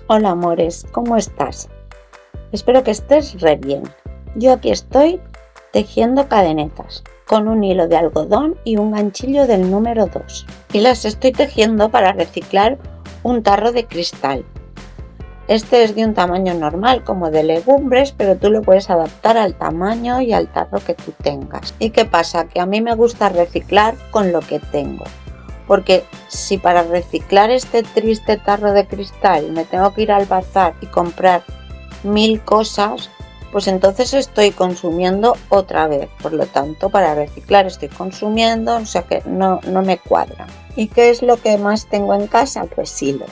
Hola amores, ¿cómo estás? Espero que estés re bien. Yo aquí estoy tejiendo cadenetas con un hilo de algodón y un ganchillo del número 2 y las estoy tejiendo para reciclar un tarro de cristal. Este es de un tamaño normal como de legumbres, pero tú lo puedes adaptar al tamaño y al tarro que tú tengas. ¿Y qué pasa? Que a mí me gusta reciclar con lo que tengo. Porque si para reciclar este triste tarro de cristal me tengo que ir al bazar y comprar 1000 cosas, pues entonces estoy consumiendo otra vez. Por lo tanto, para reciclar estoy consumiendo, o sea que no me cuadra. ¿Y qué es lo que más tengo en casa? Pues hilos.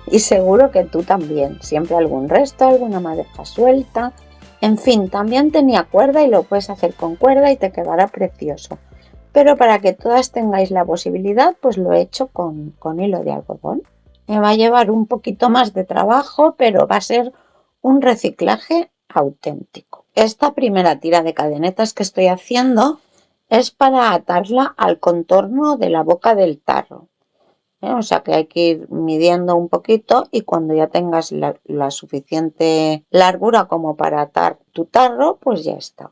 Y seguro que tú también. Siempre algún resto, alguna madeja suelta. En fin, también tenía cuerda y lo puedes hacer con cuerda y te quedará precioso. Pero para que todas tengáis la posibilidad, pues lo he hecho con hilo de algodón. Me va a llevar un poquito más de trabajo, pero va a ser un reciclaje auténtico. Esta primera tira de cadenetas que estoy haciendo es para atarla al contorno de la boca del tarro. O sea que hay que ir midiendo un poquito y cuando ya tengas la suficiente largura como para atar tu tarro, pues ya está.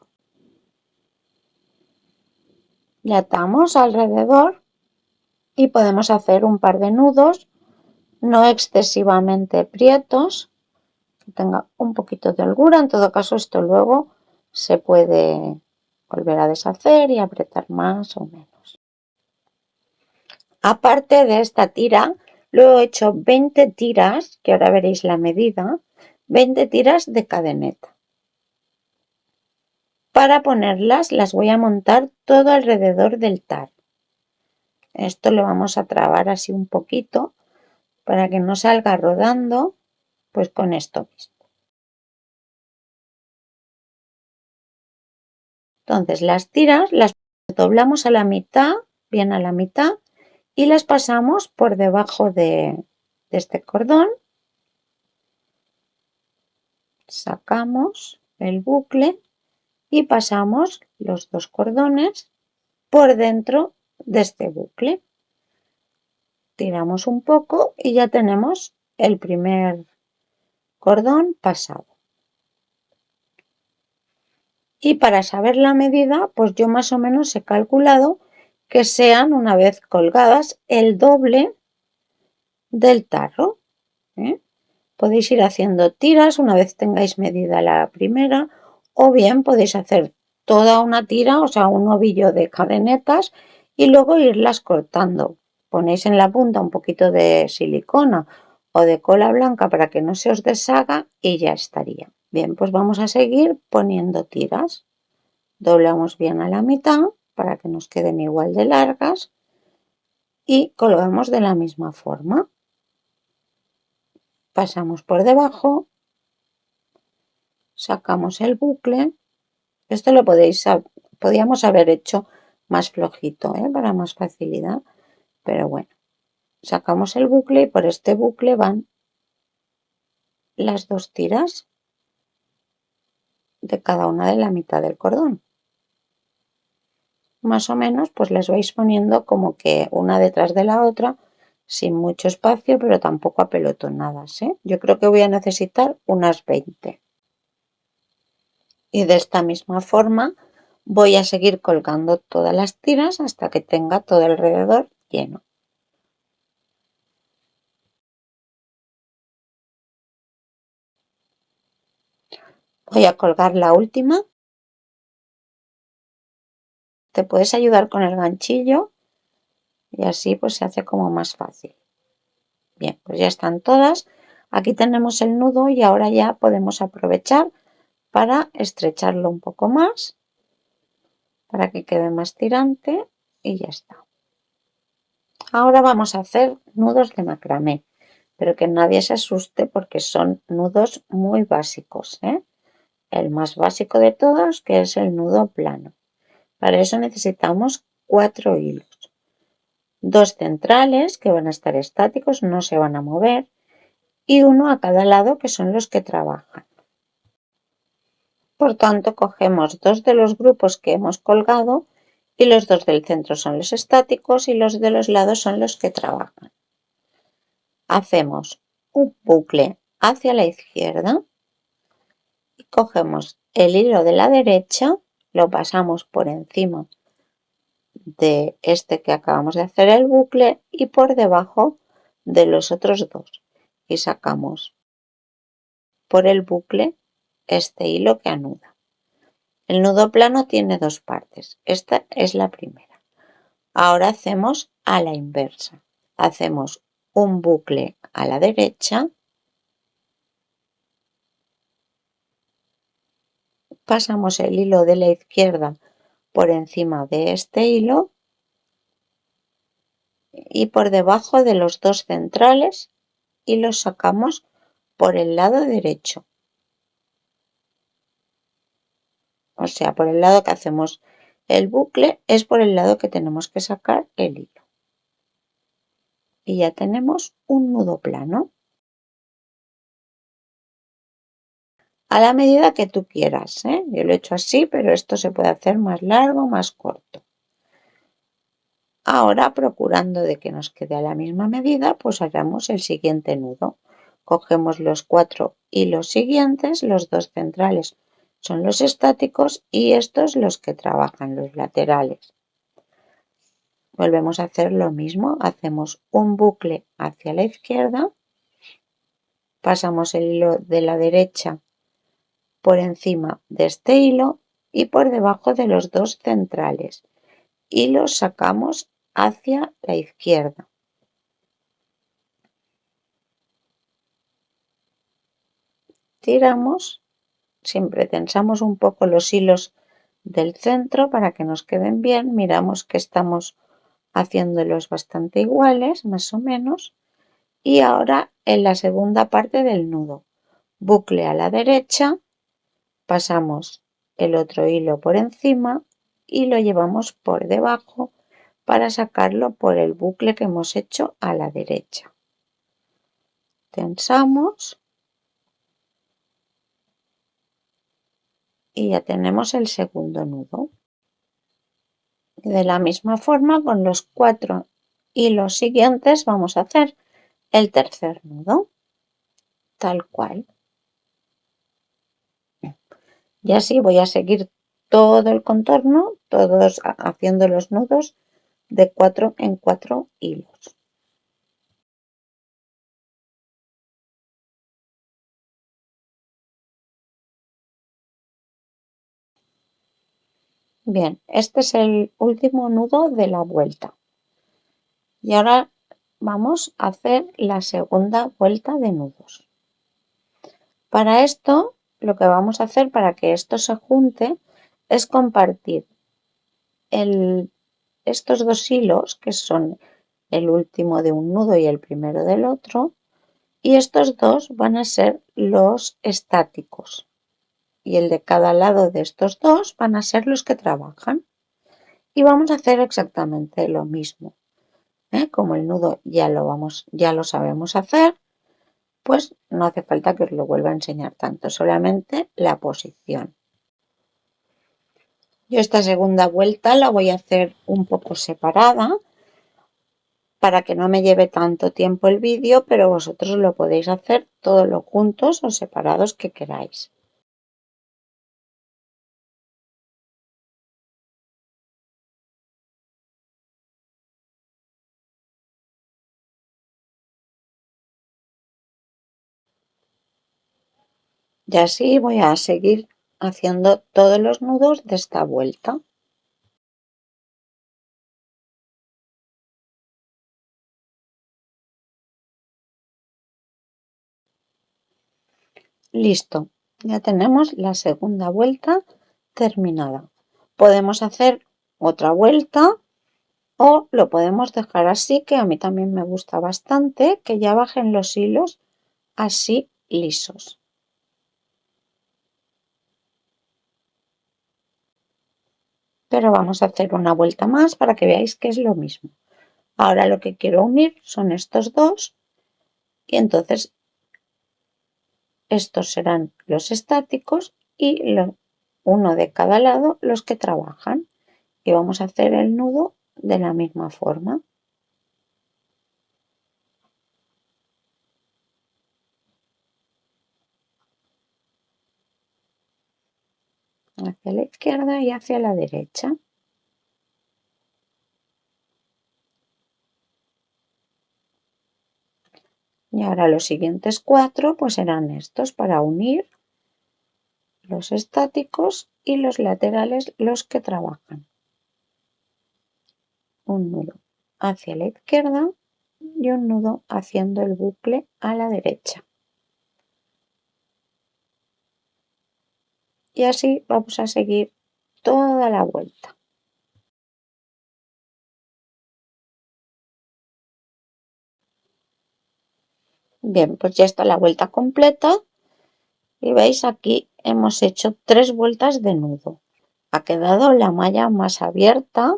Le atamos alrededor y podemos hacer un par de nudos no excesivamente prietos, que tenga un poquito de holgura. En todo caso, esto luego se puede volver a deshacer y apretar más o menos. Aparte de esta tira, luego he hecho 20 tiras, que ahora veréis la medida, 20 tiras de cadeneta. Para ponerlas, las voy a montar todo alrededor del tarro. Esto lo vamos a trabar así un poquito para que no salga rodando, pues con esto mismo. Entonces las tiras las doblamos a la mitad, bien a la mitad, y las pasamos por debajo de este cordón. Sacamos el bucle y pasamos los dos cordones por dentro de este bucle. Tiramos un poco y ya tenemos el primer cordón pasado. Y para saber la medida, pues yo más o menos he calculado que sean, una vez colgadas, el doble del tarro. Podéis ir haciendo tiras una vez tengáis medida la primera, o bien podéis hacer toda una tira, o sea, un ovillo de cadenetas y luego irlas cortando. Ponéis en la punta un poquito de silicona o de cola blanca para que no se os deshaga y ya estaría. Bien, pues vamos a seguir poniendo tiras. Doblamos bien a la mitad para que nos queden igual de largas y colgamos de la misma forma. Pasamos por debajo, sacamos el bucle. Esto lo podíamos haber hecho más flojito, para más facilidad, pero bueno, sacamos el bucle y por este bucle van las dos tiras de cada una de la mitad del cordón. Más o menos, pues las vais poniendo como que una detrás de la otra, sin mucho espacio, pero tampoco apelotonadas, Yo creo que voy a necesitar unas 20. Y de esta misma forma voy a seguir colgando todas las tiras hasta que tenga todo alrededor lleno. Voy a colgar la última. Te puedes ayudar con el ganchillo y así pues se hace como más fácil. Bien, pues ya están todas. Aquí tenemos el nudo y ahora ya podemos aprovechar para estrecharlo un poco más para que quede más tirante y ya está. Ahora vamos a hacer nudos de macramé, pero que nadie se asuste porque son nudos muy básicos, El más básico de todos, que es el nudo plano. Para eso necesitamos 4 hilos. 2 centrales que van a estar estáticos, no se van a mover, y uno a cada lado que son los que trabajan. Por tanto, cogemos 2 de los grupos que hemos colgado y los 2 del centro son los estáticos y los de los lados son los que trabajan. Hacemos un bucle hacia la izquierda y cogemos el hilo de la derecha, lo pasamos por encima de este que acabamos de hacer el bucle y por debajo de los otros dos y sacamos por el bucle este hilo que anuda. El nudo plano tiene dos partes, esta es la primera. Ahora hacemos a la inversa, hacemos un bucle a la derecha, pasamos el hilo de la izquierda por encima de este hilo y por debajo de los dos centrales y los sacamos por el lado derecho. O sea, por el lado que hacemos el bucle es por el lado que tenemos que sacar el hilo. Y ya tenemos un nudo plano. A la medida que tú quieras, ¿eh? Yo lo he hecho así, pero esto se puede hacer más largo, más corto. Ahora, procurando de que nos quede a la misma medida, pues hagamos el siguiente nudo. Cogemos los 4 hilos siguientes, los dos centrales son los estáticos y estos los que trabajan, los laterales. Volvemos a hacer lo mismo, hacemos un bucle hacia la izquierda, pasamos el hilo de la derecha por encima de este hilo y por debajo de los dos centrales y los sacamos hacia la izquierda. Tiramos, siempre tensamos un poco los hilos del centro para que nos queden bien, miramos que estamos haciéndolos bastante iguales, más o menos, y ahora en la segunda parte del nudo, bucle a la derecha, pasamos el otro hilo por encima y lo llevamos por debajo para sacarlo por el bucle que hemos hecho a la derecha. Tensamos y ya tenemos el segundo nudo. De la misma forma, con los 4 hilos siguientes vamos a hacer el tercer nudo, tal cual. Y así voy a seguir todo el contorno, todos haciendo los nudos de 4 en 4 hilos. Bien, este es el último nudo de la vuelta. Y ahora vamos a hacer la segunda vuelta de nudos. Para esto, lo que vamos a hacer para que esto se junte es compartir estos dos hilos, que son el último de un nudo y el primero del otro, y estos dos van a ser los estáticos. Y el de cada lado de estos dos van a ser los que trabajan. Y vamos a hacer exactamente lo mismo. Como el nudo ya lo sabemos hacer, pues no hace falta que os lo vuelva a enseñar tanto, solamente la posición. Yo esta segunda vuelta la voy a hacer un poco separada para que no me lleve tanto tiempo el vídeo, pero vosotros lo podéis hacer todos los juntos o separados que queráis. Y así voy a seguir haciendo todos los nudos de esta vuelta. Listo, ya tenemos la segunda vuelta terminada. Podemos hacer otra vuelta o lo podemos dejar así, que a mí también me gusta bastante, que ya bajen los hilos así lisos. Pero vamos a hacer una vuelta más para que veáis que es lo mismo. Ahora lo que quiero unir son estos dos y entonces estos serán los estáticos y uno de cada lado los que trabajan. Y vamos a hacer el nudo de la misma forma. hacia la izquierda y hacia la derecha. Y ahora los siguientes 4 pues serán estos para unir los estáticos y los laterales los que trabajan. Un nudo hacia la izquierda y un nudo haciendo el bucle a la derecha. Y así vamos a seguir toda la vuelta. Bien, pues ya está la vuelta completa y veis aquí hemos hecho 3 vueltas de nudo. Ha quedado la malla más abierta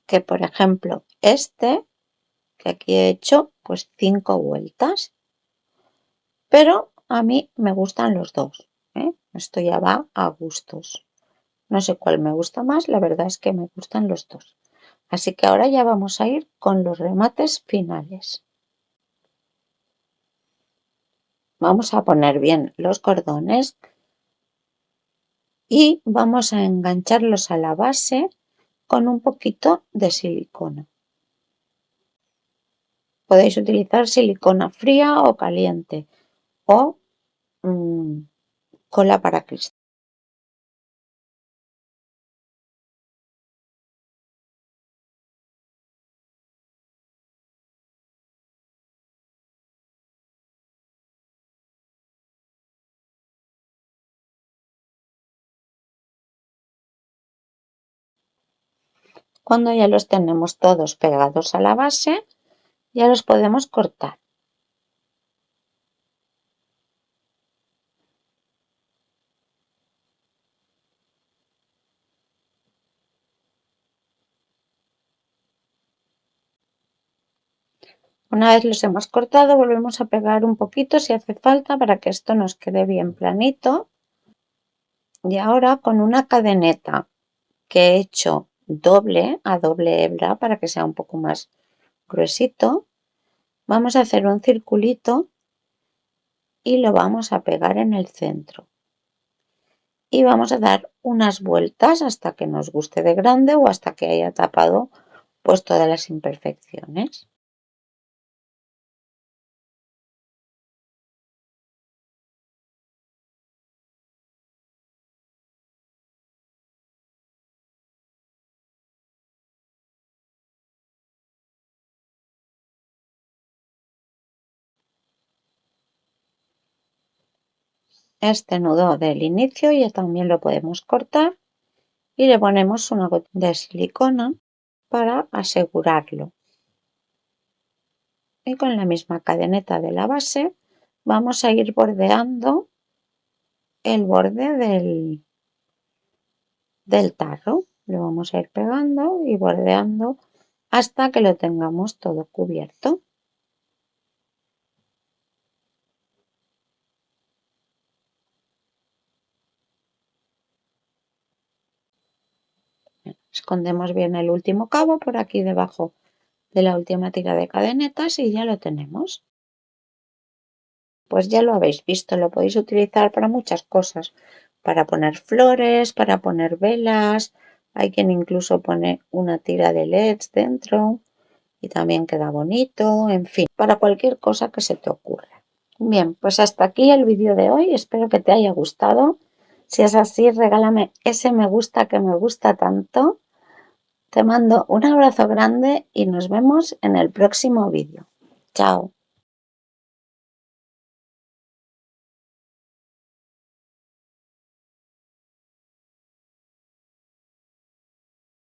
que, por ejemplo, que aquí he hecho pues 5 vueltas. Pero a mí me gustan los dos, ¿eh? Esto ya va a gustos. No sé cuál me gusta más, la verdad es que me gustan los dos. Así que ahora ya vamos a ir con los remates finales. Vamos a poner bien los cordones y vamos a engancharlos a la base con un poquito de silicona. Podéis utilizar silicona fría o caliente o cola para cristal. Cuando ya los tenemos todos pegados a la base, ya los podemos cortar. Una vez los hemos cortado, volvemos a pegar un poquito si hace falta para que esto nos quede bien planito. Y ahora con una cadeneta que he hecho a doble hebra para que sea un poco más gruesito, vamos a hacer un circulito y lo vamos a pegar en el centro. Y vamos a dar unas vueltas hasta que nos guste de grande o hasta que haya tapado pues todas las imperfecciones. Este nudo del inicio ya también lo podemos cortar y le ponemos una gota de silicona para asegurarlo. Y con la misma cadeneta de la base vamos a ir bordeando el borde del tarro. Lo vamos a ir pegando y bordeando hasta que lo tengamos todo cubierto. Escondemos bien el último cabo por aquí debajo de la última tira de cadenetas y ya lo tenemos. Pues ya lo habéis visto, lo podéis utilizar para muchas cosas, para poner flores, para poner velas, hay quien incluso pone una tira de LEDs dentro y también queda bonito, en fin, para cualquier cosa que se te ocurra. Bien, pues hasta aquí el vídeo de hoy, espero que te haya gustado. Si es así, regálame ese me gusta que me gusta tanto. Te mando un abrazo grande y nos vemos en el próximo vídeo. Chao.